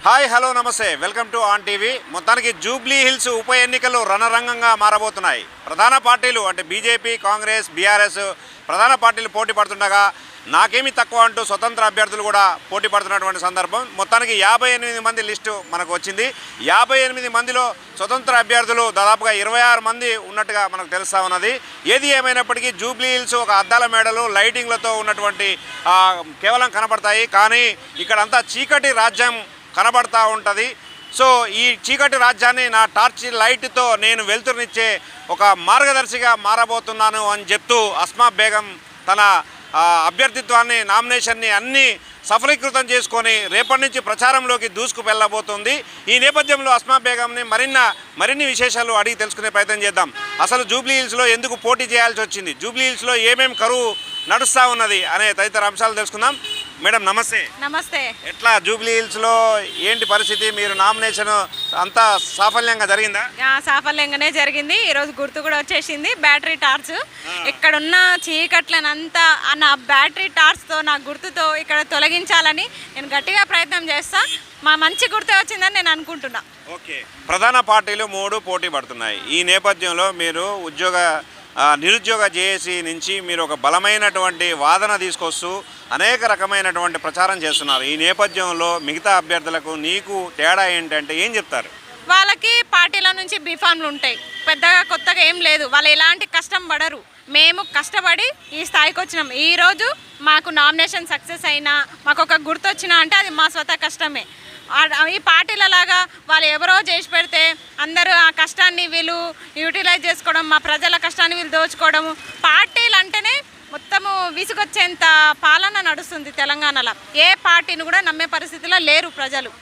Hi hello నమస్తే welcome to on TV. మొత్తానికి Jubilee hills ఉప ఎన్నికలు రణరంగంగా మారబోతున్నాయి. ప్రధాన పార్టీలు అంటే బీజేపీ, కాంగ్రెస్, బీఆర్ఎస్ ప్రధాన పార్టీలు పోటీ పడుతుండగా నాకేమీ తక్కువ అంటూ స్వతంత్ర అభ్యర్థులు కూడా పోటీ పడుతున్నటువంటి సందర్భం. మొత్తానికి 58 మంది లిస్టు మనకు వచ్చింది. 58 మందిలో స్వతంత్ర అభ్యర్థులు దాదాపుగా 26 మంది ఉన్నట్టుగా మనకు తెలుస్తూ ఉన్నది. ఏది ఏమైనప్పటికీ జూబ్లీ హిల్స్ ఒక అద్దాల మేడలు లైటింగ్లతో ఉన్నటువంటి కేవలం కనబడతాయి. కానీ ఇక్కడంతా చీకటి రాజ్యం కనబడతా ఉంటుంది. సో ఈ చీకటి రాజ్యాన్ని నా టార్చ్ లైట్తో నేను వెలుతురునిచ్చే ఒక మార్గదర్శిగా మారబోతున్నాను అని చెప్తూ అస్మా బేగం తన అభ్యర్థిత్వాన్ని, నామినేషన్ని అన్నీ సఫలీకృతం చేసుకొని రేపటి నుంచి ప్రచారంలోకి దూసుకు వెళ్ళబోతుంది. ఈ నేపథ్యంలో అస్మా బేగంని మరిన్ని విశేషాలు అడిగి తెలుసుకునే ప్రయత్నం చేద్దాం. అసలు జూబ్లీ హిల్స్లో ఎందుకు పోటీ చేయాల్సి వచ్చింది, జూబ్లీ హిల్స్లో ఏమేమి కరువు నడుస్తూ ఉన్నది అనే తదితర అంశాలు తెలుసుకుందాం. మేడం నమస్తే. నమస్తే. ఎట్లా జూబ్లీ హిల్స్లో ఏంటి పరిస్థితి? మీరు నామినేషన్ అంతా సాఫల్యంగా జరిగిందా? సాఫల్యంగానే జరిగింది. ఈరోజు గుర్తు కూడా వచ్చేసింది, బ్యాటరీ టార్చ్. ఇక్కడున్న చీకట్లనంతా నా బ్యాటరీ టార్చ్తో, నా గుర్తుతో ఇక్కడ తొలగించాలని నేను గట్టిగా ప్రయత్నం చేస్తా. మా మంచి గుర్తే వచ్చిందని నేను అనుకుంటున్నా. ఓకే, ప్రధాన పార్టీలు 3 పోటీ పడుతున్నాయి. ఈ నేపథ్యంలో మీరు నిరుద్యోగ జేఏసీ నుంచి మీరు ఒక బలమైనటువంటి వాదన తీసుకొస్తూ అనేక రకమైనటువంటి ప్రచారం చేస్తున్నారు. ఈ నేపథ్యంలో మిగతా అభ్యర్థులకు నీకు తేడా ఏంటంటే ఏం చెప్తారు? వాళ్ళకి పార్టీల నుంచి బీఫామ్లు ఉంటాయి, పెద్దగా కొత్తగా ఏం లేదు. వాళ్ళు ఎలాంటి కష్టం పడరు. మేము కష్టపడి ఈ స్థాయికి వచ్చినాం. ఈరోజు మాకు నామినేషన్ సక్సెస్ అయినా, మాకు ఒక గుర్తు వచ్చినా అంటే అది మా స్వతः కష్టమే. ఈ పార్టీలలాగా వాళ్ళు ఎవరో చేసి పెడితే అందరూ ఆ కష్టాన్ని వీళ్ళు యూటిలైజ్ చేసుకోవడం, మా ప్రజల కష్టాన్ని వీళ్ళు దోచుకోవడము. పార్టీలు అంటేనే మొత్తము విసుగొచ్చేంత పాలన నడుస్తుంది తెలంగాణలో. ఏ పార్టీని కూడా నమ్మే పరిస్థితిలో లేరు ప్రజలు.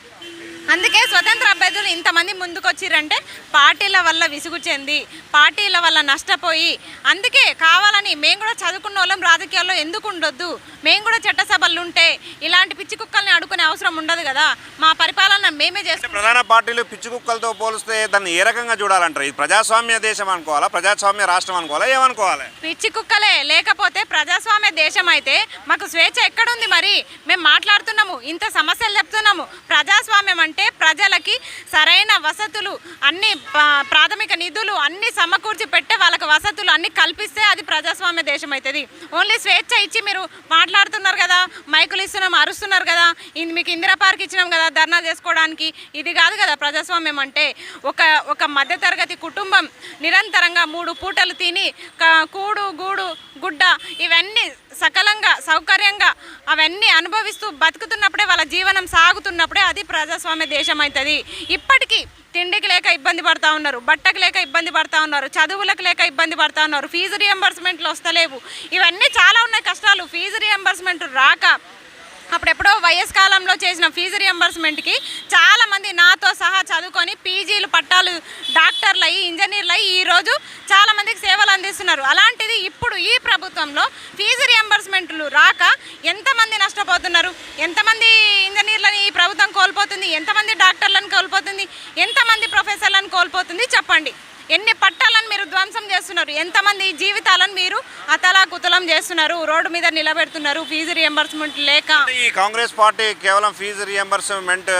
అందుకే స్వతంత్ర అభ్యర్థులు ఇంతమంది ముందుకు వచ్చిరంటే పార్టీల వల్ల విసుగు చెంది, పార్టీల వల్ల నష్టపోయి, అందుకే కావాలని మేము కూడా చదువుకున్న వాళ్ళం రాజకీయాల్లో ఎందుకు ఉండొద్దు, మేము కూడా చట్టసభలు ఉంటే ఇలాంటి పిచ్చి కుక్కల్ని అడుకునే అవసరం ఉండదు కదా, మా పరిపాలన మేమే చేస్తాం. ప్రధాన పార్టీలు పిచ్చి కుక్కలతో పోలిస్తే దాన్ని ఏ రకంగా చూడాలంటారు? ఇది ప్రజాస్వామ్య దేశం అనుకోవాలా, ప్రజాస్వామ్య రాష్ట్రం అనుకోవాలా, ఏమనుకోవాలి? పిచ్చి కుక్కలే. లేకపోతే ప్రజాస్వామ్య దేశం అయితే మాకు స్వేచ్ఛ ఎక్కడుంది? మరి మేము మాట్లాడుతున్నాము, ఇంత సమస్యలు చెప్తున్నాము. ప్రజాస్వామ్యం అంటే ప్రజలకి సరైన వసతులు, అన్ని ప్రాథమిక నిధులు అన్ని సమకూర్చి పెట్టే వాళ్ళకి వసతులు అన్ని కల్పిస్తే అది ప్రజాస్వామ్య దేశం అవుతుంది. ఓన్లీ స్వేచ్ఛ ఇచ్చి మీరు మాట్లాడుతున్నారు కదా, మైకులు ఇస్తున్నాం, అరుస్తున్నారు కదా, మీకు ఇందిరా పార్క్ ఇచ్చినాం కదా ధర్నా చేసుకోవడానికి, ఇది కాదు కదా ప్రజాస్వామ్యం అంటే. ఒక మధ్యతరగతి కుటుంబం నిరంతరంగా 3 పూటలు తిని కూడు గూడు గుడ్డ ఇవన్నీ సకలంగా సౌకర్యంగా అవన్నీ అనుభవిస్తూ బతుకుతున్నప్పుడే, వాళ్ళ జీవనం సాగుతున్నప్పుడే అది ప్రజాస్వామ్య దేశం అవుతుంది. ఇప్పటికీ తిండికి లేక ఇబ్బంది పడుతూ ఉన్నారు, బట్టకు లేక ఇబ్బంది పడుతూ ఉన్నారు, చదువులకు లేక ఇబ్బంది పడుతూ ఉన్నారు, ఫీజు రియంబర్స్మెంట్లు వస్తలేవు, ఇవన్నీ చాలా ఉన్నాయి కష్టాలు. ఫీజు రియంబర్స్మెంట్ రాక అప్పుడెప్పుడో వైఎస్ కాలంలో చేసిన ఫీజు రియంబర్స్మెంట్కి చాలామంది నాతో సహా చదువుకొని పీజీలు పట్టాలు డాక్టర్లు అయ్యి ఇంజనీర్లు అయ్యి ఈరోజు చాలామందికి సేవలు అందిస్తున్నారు. అలాంటిది ఇప్పుడు ఈ ప్రభుత్వంలో ఫీజు రియంబర్స్మెంట్లు రాక ఎంతమంది నష్టపోతున్నారు? ఎంతమంది ఇంజనీర్లని ఈ ప్రభుత్వం కోల్పోతుంది? ఎంతమంది డాక్టర్లను కోల్పోతుంది? ఎంతమంది ప్రొఫెసర్లను కోల్పోతుంది? చెప్పండి. ఎన్ని పట్టాలను మీరు ధ్వంసం చేస్తున్నారు? ఎంతమంది జీవితాలను మీరు అతలాకుతలం చేస్తున్నారు, రోడ్డు మీద నిలబెడుతున్నారు ఫీజు రియంబర్స్మెంట్ లేక? ఈ కాంగ్రెస్ పార్టీ కేవలం ఫీజు రియంబర్స్మెంట్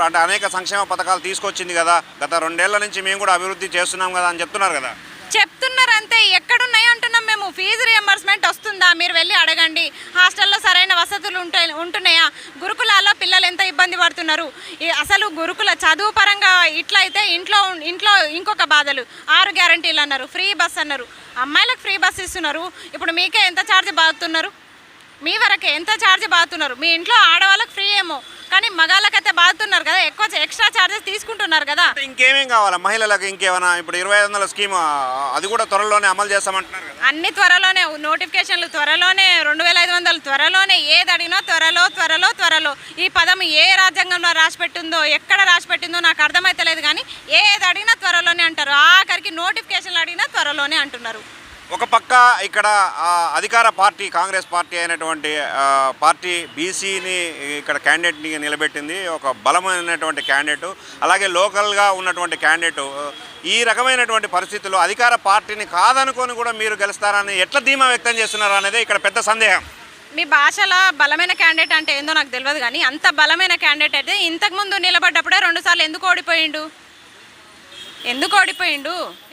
అంటే అనేక సంక్షేమ పథకాలు తీసుకొచ్చింది కదా, గత 2 ఏళ్ల నుంచి మేము కూడా అభివృద్ధి చేస్తున్నాం కదా అని చెప్తున్నారు కదా. చెప్తున్నారు అంతే. ఎక్కడున్నాయి అంటున్నాం మేము. ఫీజు రియంబర్స్మెంట్ వస్తుందా? మీరు వెళ్ళి అడగండి. హాస్టల్లో సరైన వసతులు ఉంటున్నాయా? గురుకులాల్లో పిల్లలు ఎంత ఇబ్బంది పడుతున్నారు? అసలు గురుకుల చదువు పరంగా ఇట్లా అయితే ఇంట్లో ఇంకొక బాధలు. 6 గ్యారంటీలు అన్నారు, ఫ్రీ బస్ అన్నారు, అమ్మాయిలకు ఫ్రీ బస్ ఇస్తున్నారు. ఇప్పుడు మీకే ఎంత ఛార్జ్ బాగుతున్నారు? మీ వరకే ఎంత ఛార్జ్ బాగుతున్నారు? మీ ఇంట్లో ఆడవాళ్ళకి ఫ్రీ ఏమో, కానీ మగాళ్ళకైతే బాగుతున్నారు కదా, ఎక్కువ ఎక్స్ట్రా ఛార్జెస్ తీసుకుంటున్నారు కదా. ఇంకేమేం కావాలా మహిళలకు? ఇంకేమైనా ఇప్పుడు 2500 స్కీమ్ అది కూడా త్వరలోనే అమలు చేస్తామంటున్నారు కదా. అన్ని త్వరలోనే, నోటిఫికేషన్లు త్వరలోనే, 2500 త్వరలోనే, ఏది అడిగినా త్వరలో. ఈ పదం ఏ రాజ్యాంగంలో రాసిపెట్టిందో, ఎక్కడ రాసిపెట్టిందో నాకు అర్థమైతలేదు. కానీ ఏది అడిగినా త్వరలోనే అంటారు. ఆఖరికి నోటిఫికేషన్లు అడిగినా త్వరలోనే అంటున్నారు. ఒక పక్క ఇక్కడ అధికార పార్టీ కాంగ్రెస్ పార్టీ అయినటువంటి పార్టీ బీసీని ఇక్కడ క్యాండిడేట్ని నిలబెట్టింది, ఒక బలమైనటువంటి క్యాండిడేట్. అలాగే లోకల్గా ఉన్నటువంటి క్యాండిడేట్. ఈ రకమైనటువంటి పరిస్థితుల్లో అధికార పార్టీని కాదనుకొని కూడా మీరు గెలుస్తారని ఎట్లా ధీమా వ్యక్తం చేస్తున్నారు అనేది ఇక్కడ పెద్ద సందేహం. మీ భాషల బలమైన క్యాండిడేట్ అంటే ఏందో నాకు తెలియదు, కానీ అంత బలమైన క్యాండిడేట్ అయితే ఇంతకుముందు నిలబడ్డప్పుడే 2 సార్లు ఎందుకు ఓడిపోయిండు?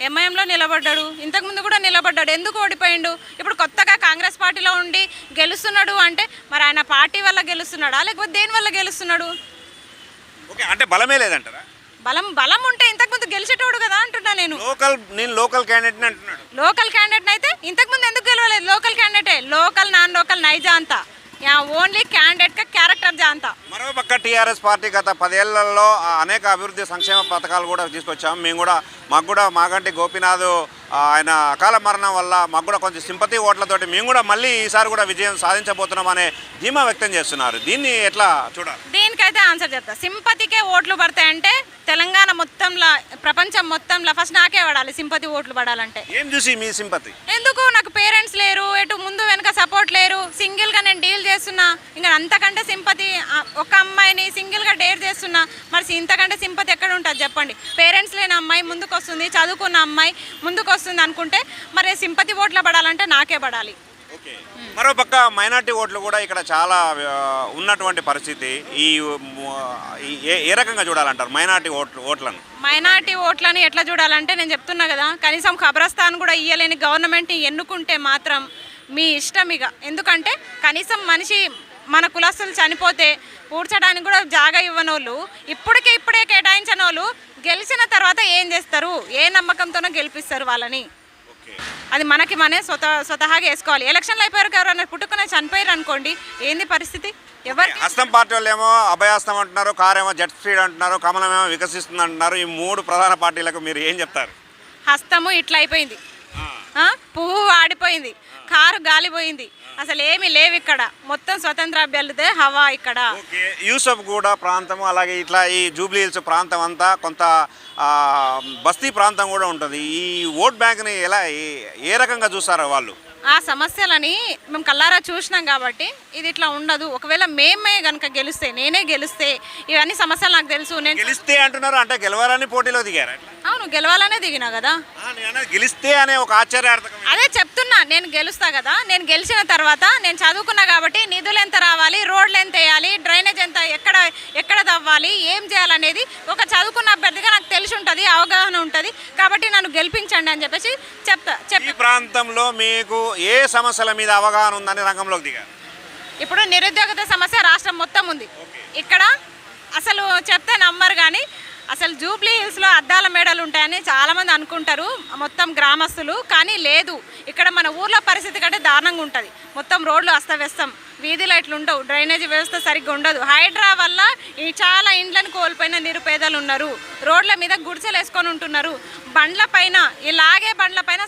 ఎంఐఎంలో నిలబడ్డాడు, ఇంతకుముందు కూడా నిలబడ్డాడు, ఎందుకు ఓడిపోయిండు? ఇప్పుడు కొత్తగా కాంగ్రెస్ పార్టీలో ఉండి గెలుస్తున్నాడు అంటే మరి ఆయన పార్టీ వల్ల గెలుస్తున్నాడా లేకపోతే దేని వల్ల గెలుస్తున్నాడు? ఓకే, అంటే బలమే లేదంటారా? బలం ఉంటే ఇంతకుముందు గెలిచేటోడు కదా అంటున్నా నేను లోకల్ క్యాండిడేట్ అంటున్నాడు. లోకల్ క్యాండిడేట్ అయితే ఇంతకుముందు ఎందుకు గెలవలేదు? లోకల్ క్యాండిడేటే, లోకల్ నాన్ లోకల్ నైజా అంతా ఓన్లీ క్యాండిడేట్ కా క్యారెక్టర్ జాంతా. మరో పక్క టీఆర్ఎస్ పార్టీ గత 10 ఏళ్లలో అనేక అభివృద్ధి సంక్షేమ పథకాలు కూడా తీసుకొచ్చాము. మేము కూడా మాగంటి గోపీనాథ్ ఆయన అకాల మరణం వల్ల మాకు కూడా కొంచెం సింపతి ఓట్లతోటి మేము కూడా మళ్ళీ ఈసారి కూడా విజయం సాధించబోతున్నాం అనే ధీమా వ్యక్తం చేస్తున్నారు. దీన్ని ఎట్లా చూడాలి? దీనికైతే ఆన్సర్ చెప్తా. సింపతికే ఓట్లు పడతాయంటే తెలంగాణ మొత్తంలో, ప్రపంచం మొత్తంలో ఫస్ట్ నాకే పడాలి సింపతి ఓట్లు పడాలంటే. ఏం చూసి మీ సింపతి? ఎందుకు? నాకు పేరెంట్స్ లేరు, ఎటు ముందు వెనక సపోర్ట్ లేరు, సింగిల్గా నేను డీల్ చేస్తున్నా. ఇంకా అంతకంటే సింపతి, ఒక అమ్మాయిని సింగిల్గా డేర్ చేస్తున్నా, మరి ఇంతకంటే సింపతి ఎక్కడ ఉంటుంది చెప్పండి? పేరెంట్స్ లేని అమ్మాయి ముందుకు వస్తుంది, చదువుకున్న అమ్మాయి ముందుకు వస్తుంది అనుకుంటే మరి సింపతి ఓట్ల పడాలంటే నాకే పడాలి. మరో పక్క మైనార్టీ ఓట్లు కూడా ఇక్కడ చాలా ఉన్నటువంటి పరిస్థితి. ఏ రకంగా చూడాలంటారు మైనార్టీ ఓట్లను ఎట్లా చూడాలంటే నేను చెప్తున్నా కదా, కనీసం ఖబరస్థాన్ కూడా ఇయ్యలేని గవర్నమెంట్ని ఎన్నుకుంటే మాత్రం మీ ఇష్టం ఇక. ఎందుకంటే కనీసం మనిషి మన కులస్తులు చనిపోతే పూడ్చడానికి కూడా జాగా ఇవ్వనోళ్ళు, ఇప్పుడే కేటాయించిన వాళ్ళు గెలిచిన తర్వాత ఏం చేస్తారు? ఏ నమ్మకంతోనో గెలిపిస్తారు వాళ్ళని? అది మనమే స్వతహాగా వేసుకోవాలి. ఎలక్షన్లు అయిపోయారు, ఎవరైనా పుట్టుకునే చనిపోయారు అనుకోండి, ఏంది పరిస్థితి? ఎవరు? హస్తం పార్టీ వాళ్ళు ఏమో అభయహస్తం అంటున్నారు, కారేమో జెట్ స్పీడ్ అంటున్నారు, కమలమేమో వికసిస్తుంది అంటున్నారు. ఈ 3 ప్రధాన పార్టీలకు మీరు ఏం చెప్తారు? హస్తము ఇట్లా అయిపోయింది, పువ్వు ఆడిపోయింది, కారు గాలిపోయింది, అసలు ఏమీ లేవు ఇక్కడ. మొత్తం స్వతంత్ర అభ్యర్థులదే హవా ఇక్కడ. యూసఫ్ గూడ ప్రాంతం, అలాగే ఇట్లా ఈ జూబ్లీ హిల్స్ ప్రాంతం అంతా కొంత బస్తీ ప్రాంతం కూడా ఉంటుంది. ఈ ఓట్ బ్యాంక్ని ఎలా ఏ రకంగా చూస్తారో వాళ్ళు? ఆ సమస్యలని మేము కల్లారా చూసినాం కాబట్టి ఇది ఇట్లా ఉండదు. ఒకవేళ మేమే కనుక గెలిస్తే, నేనే గెలిస్తే ఇవన్నీ సమస్యలు నాకు తెలుసు. నేను గెలిస్తే అంటున్నారు అంటే గెలవాలని పోటీలో దిగారు? అవును, గెలవాలనే దిగినా కదా. గెలిస్తే అనే ఒక ఆశ్చర్యార్థకం. అదే చెప్తున్నా, నేను గెలుస్తా కదా. నేను గెలిచిన తర్వాత నేను చదువుకున్నా కాబట్టి నిధులు ఎంత రావాలి, రోడ్లు ఎంత వేయాలి, డ్రైనేజ్ ఎంత, ఎక్కడ తవ్వాలి, ఏం చేయాలనేది ఒక చదువుకున్న అభ్యర్థిగా నాకు తెలిసి ఉంటుంది, అవగాహన ఉంటుంది. కాబట్టి నన్ను గెలిపించండి అని చెప్పేసి చెప్తా. ఈ ప్రాంతంలో మీకు ఏ సమస్యల మీద అవగాహన ఉందని రంగంలోకి దిగారు? ఇప్పుడు నిరుద్యోగత సమస్య రాష్ట్రం మొత్తం ఉంది. ఇక్కడ అసలు చెప్తే నమ్మరు, కానీ అసలు జూబ్లీ హిల్స్లో అద్దాల మేడలు ఉంటాయని చాలామంది అనుకుంటారు మొత్తం గ్రామస్తులు, కానీ లేదు. ఇక్కడ మన ఊర్లో పరిస్థితి కంటే దారుణంగా ఉంటుంది. మొత్తం రోడ్లు అస్తవ్యస్తం, వీధి లైట్లు ఉండవు, డ్రైనేజీ వ్యవస్థ సరిగ్గా ఉండదు. హైడ్రా వల్ల ఈ చాలా ఇండ్లను కోల్పోయిన నిరుపేదలు ఉన్నారు. రోడ్ల మీద గుడిసెలు వేసుకొని ఉంటున్నారు. బండ్ల పైన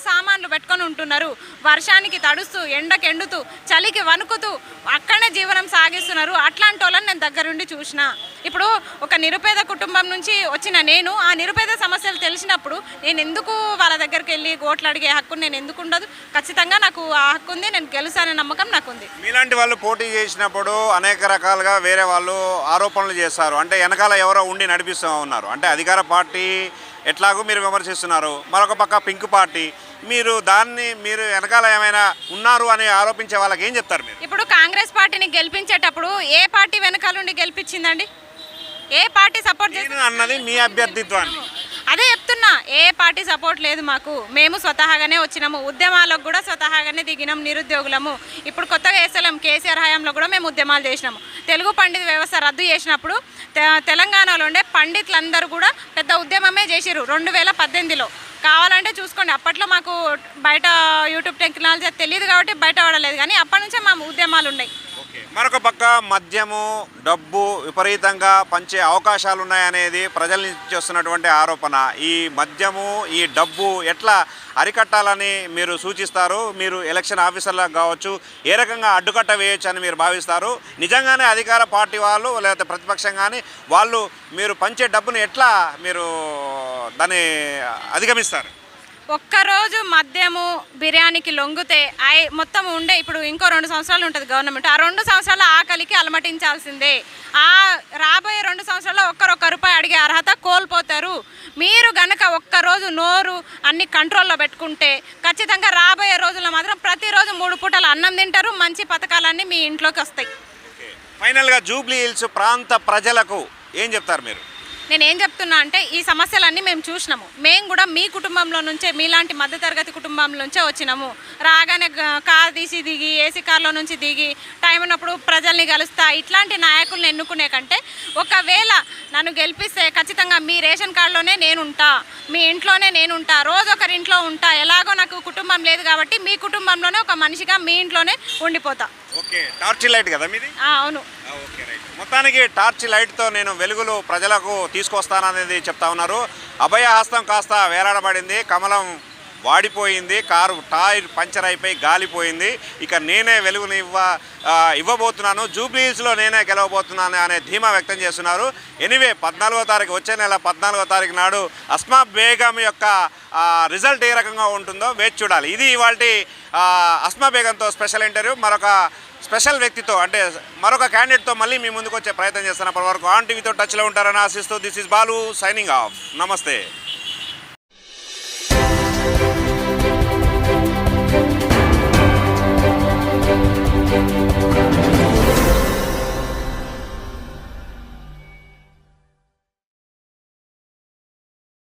సామాన్లు పెట్టుకొని ఉంటున్నారు. వర్షానికి తడుస్తూ, ఎండకు ఎండుతూ, చలికి వణుకుతూ అక్కడనే జీవనం సాగిస్తున్నారు. అట్లాంటి వాళ్ళని నేను దగ్గరుండి చూసిన. ఇప్పుడు ఒక నిరుపేద కుటుంబం నుంచి వచ్చిన నేను ఆ నిరుపేద సమస్యలు తెలిసినప్పుడు నేను ఎందుకు వాళ్ళ దగ్గరికి వెళ్ళి ఓట్లు అడిగే హక్కు నేను ఎందుకు ఉండదు? ఖచ్చితంగా నాకు ఆ హక్కు ఉంది, నేను గెలుస్తానే నమ్మకం నాకుంది. మీలాంటి వాళ్ళు పోటీ చేసినప్పుడు అనేక రకాలుగా వేరే వాళ్ళు ఆరోపణలు చేస్తారు. అంటే వెనకాల ఎవరో ఉండి నడిపిస్తూ ఉన్నారు. అంటే అధికార పార్టీ ఎట్లాగో మీరు విమర్శిస్తున్నారు, మరొక పక్క పింక్ పార్టీ, మీరు వెనకాల ఏమైనా ఉన్నారు అని ఆరోపించే వాళ్ళకి ఏం చెప్తారు మీరు? ఇప్పుడు కాంగ్రెస్ పార్టీని గెలిపించేటప్పుడు ఏ పార్టీ వెనకాల ఉండి గెలిపించిందండి? ఏ పార్టీ సపోర్ట్ చేసింది అన్నది మీ అభ్యర్థిత్వాన్ని. అదే చెప్తున్నా, ఏ పార్టీ సపోర్ట్ లేదు మాకు. మేము స్వతహాగానే వచ్చినాము, ఉద్యమాలకు కూడా స్వతహాగానే దిగినాం నిరుద్యోగులము. ఇప్పుడు కొత్తగా వేసలేం, కేసీఆర్ హయాంలో కూడా మేము ఉద్యమాలు చేసినాము. తెలుగు పండిత వ్యవస్థ రద్దు చేసినప్పుడు తెలంగాణలో ఉండే పండితులందరూ కూడా పెద్ద ఉద్యమమే చేసిర్రు 2018లో. కావాలంటే చూసుకోండి, అప్పట్లో మాకు బయట యూట్యూబ్ టెక్నాలజీ తెలియదు కాబట్టి బయట పడలేదు, కానీ అప్పటి నుంచే మా ఉద్యమాలు ఉన్నాయి. మరొక పక్క మద్యము, డబ్బు విపరీతంగా పంచే అవకాశాలు ఉన్నాయనేది ప్రజల నుంచి వస్తున్నటువంటి ఆరోపణ. ఈ మద్యము, ఈ డబ్బు ఎట్లా అరికట్టాలని మీరు సూచిస్తారు? మీరు ఎలక్షన్ ఆఫీసర్లకు కావచ్చు, ఏ రకంగా అడ్డుకట్ట వేయొచ్చు అని మీరు భావిస్తారు? నిజంగానే అధికార పార్టీ వాళ్ళు లేకపోతే ప్రతిపక్షం కానీ వాళ్ళు మీరు పంచే డబ్బును ఎట్లా మీరు దాన్ని అధిగమిస్తారు? ఒక్కరోజు మద్యము, బిర్యానీకి లొంగితే మొత్తం ఉండే ఇప్పుడు ఇంకో 2 సంవత్సరాలు ఉంటుంది గవర్నమెంట్. ఆ 2 సంవత్సరాల ఆకలికి అలమటించాల్సిందే. ఆ రాబోయే 2 సంవత్సరాల్లో ఒక్క రూపాయి అడిగే అర్హత కోల్పోతారు. మీరు గనక ఒక్కరోజు నోరు అన్ని కంట్రోల్లో పెట్టుకుంటే ఖచ్చితంగా రాబోయే రోజుల్లో మాత్రం ప్రతిరోజు 3 పూటలు అన్నం తింటారు, మంచి పథకాలన్నీ మీ ఇంట్లోకి వస్తాయి. ఫైనల్గా జూబ్లీ హిల్స్ ప్రాంత ప్రజలకు ఏం చెప్తారు మీరు? నేను ఏం చెప్తున్నా అంటే ఈ సమస్యలన్నీ మేము చూసినాము. మేము కూడా మీ కుటుంబంలో నుంచే, మీలాంటి మధ్యతరగతి కుటుంబం నుంచే వచ్చినాము. రాగానే కార్ తీసి దిగి, ఏసీ కార్లో నుంచి దిగి, టైం ఉన్నప్పుడు ప్రజల్ని కలుస్తా, ఇట్లాంటి నాయకుల్ని ఎన్నుకునే కంటే ఒకవేళ నన్ను గెలిపిస్తే ఖచ్చితంగా మీ రేషన్ కార్డులోనే నేనుంటా, మీ ఇంట్లోనే నేనుంటా, రోజు ఒకరింట్లో ఉంటా. ఎలాగో నాకు కుటుంబం లేదు కాబట్టి మీ కుటుంబంలోనే ఒక మనిషిగా మీ ఇంట్లోనే ఉండిపోతా. ఓకే, టార్చ్ లైట్ కదా మీది? అవును. Okay, right. మొత్తానికి టార్చ్ లైట్తో నేను వెలుగులు ప్రజలకు తీసుకొస్తాననేది చెప్తా ఉన్నారు. అభయహస్తం కాస్త వేలాడబడింది, కమలం వాడిపోయింది, కారు టైర్ పంచర్ అయిపోయి గాలిపోయింది. ఇక నేనే వెలుగుని ఇవ్వబోతున్నాను, జూబ్లీ హిల్స్లో నేనే గెలవబోతున్నాను అనే ధీమా వ్యక్తం చేస్తున్నారు. ఎనీవే 14వ తారీఖు, వచ్చే నెల 14వ తారీఖు నాడు అస్మా బేగం యొక్క రిజల్ట్ ఏ రకంగా ఉంటుందో వేచి చూడాలి. ఇది ఇవాల్టి అస్మా బేగంతో స్పెషల్ ఇంటర్వ్యూ. మరొక స్పెషల్ వ్యక్తితో అంటే మరొక క్యాండిడేట్తో మళ్ళీ మీ ముందుకు వచ్చే ప్రయత్నం చేస్తాను. అప్పటి వరకు ఆన్ టీవీతో టచ్లో ఉంటారని ఆశిస్తూ this is Balu signing off. నమస్తే.